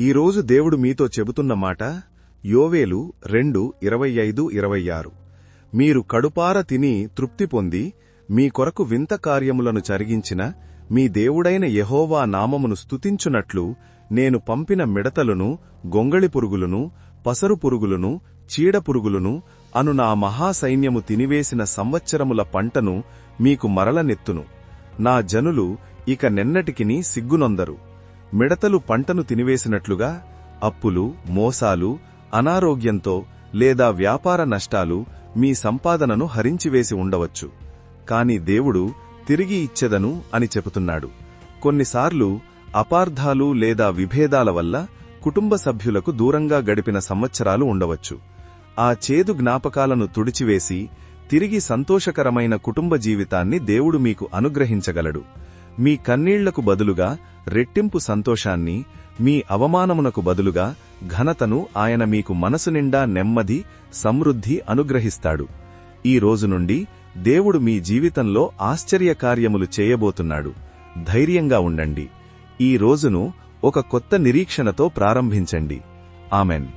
ఈరోజు దేవుడు మీతో చెబుతున్న మాట యోవేలు 2:25-26. మీరు కడుపార తిని తృప్తి పొంది మీ కొరకు వింత కార్యములను జరిగించిన మీ దేవుడైన యెహోవా నామమును స్తుతించునట్లు నేను పంపిన మిడతలను, గొంగళి పురుగులను, పసరు పురుగులను, చీడపురుగులను అను నా మహాసైన్యము తినివేసిన సంవత్సరముల పంటను మీకు మరలనెత్తును. నా జనులు ఇక నెన్నటికిని సిగ్గునొందరు. మిడతలు పంటను తినివేసినట్లుగా అప్పులు, మోసాలు, అనారోగ్యంతో లేదా వ్యాపార నష్టాలు మీ సంపాదనను హరించివేసి ఉండవచ్చు. కాని దేవుడు తిరిగి ఇచ్చెదను అని చెబుతున్నాడు. కొన్నిసార్లు అపార్థాలు లేదా విభేదాల వల్ల కుటుంబ సభ్యులకు దూరంగా గడిపిన సంవత్సరాలు ఉండవచ్చు. ఆ చేదు జ్ఞాపకాలను తుడిచివేసి తిరిగి సంతోషకరమైన కుటుంబ జీవితాన్ని దేవుడు మీకు అనుగ్రహించగలడు. మీ కన్నీళ్లకు బదులుగా రెట్టింపు సంతోషాన్ని, మీ అవమానమునకు బదులుగా ఘనతను ఆయన మీకు మనసు నిండా నెమ్మది, సమృద్ధి అనుగ్రహిస్తాడు. ఈ రోజు నుండి దేవుడు మీ జీవితంలో ఆశ్చర్యకార్యములు చేయబోతున్నాడు. ధైర్యంగా ఉండండి. ఈ రోజును ఒక కొత్త నిరీక్షణతో ప్రారంభించండి. ఆమెన్.